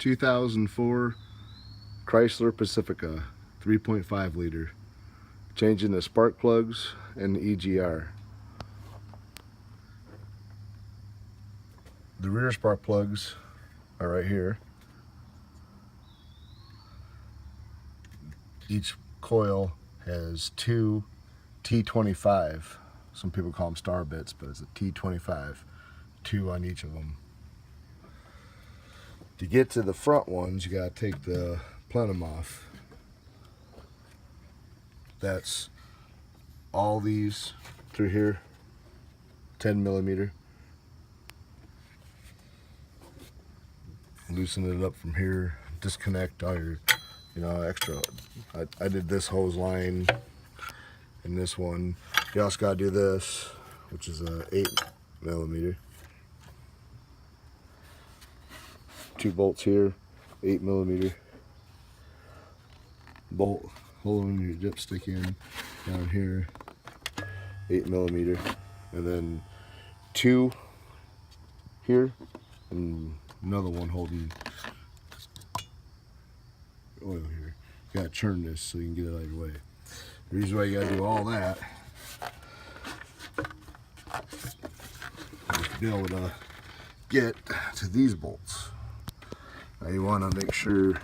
2004 Chrysler Pacifica 3.5 liter. Changing the spark plugs and the EGR. The rear spark plugs are right here. Each coil has two T25. Some people call them star bits, but it's a T25. Two on each of them. To get to the front ones, you gotta take the plenum off. That's all these through here, 10 millimeter. Loosen it up from here, disconnect all your, extra. I did this hose line and this one. You also gotta do this, which is a 8 millimeter. 2 bolts here, 8 millimeter. Bolt holding your dipstick in down here, 8 millimeter, and then 2 here, and another one holding oil here. You gotta churn this so you can get it out of your way. The reason why you gotta do all that is to be able to get to these bolts. Now you want to make sure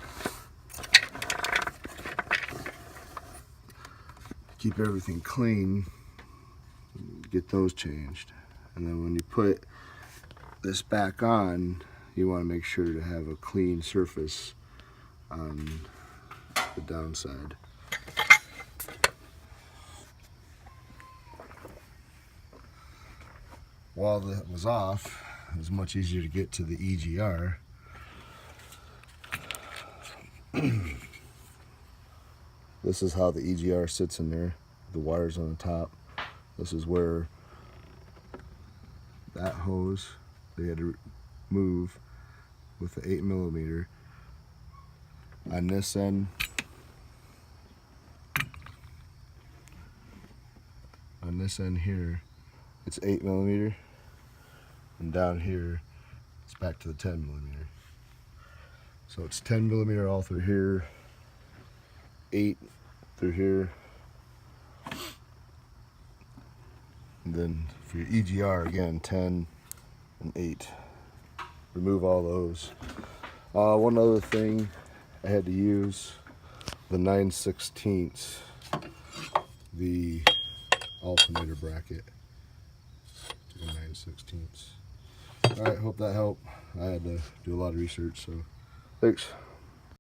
keep everything clean, get those changed, and then when you put this back on, you want to make sure to have a clean surface on the downside. While that was off, it was much easier to get to the EGR. This is how the EGR sits in there. The wires on the top. This is where that hose they had to move with the 8 millimeter. On this end, here, it's 8 millimeter, and down here, it's back to the 10 millimeter. So it's 10 millimeter all through here, 8 through here, and then for your EGR again, 10 and 8. Remove all those. One other thing, I had to use the 9/16, the alternator bracket to the 9/16. All right, hope that helped. I had to do a lot of research, so thanks.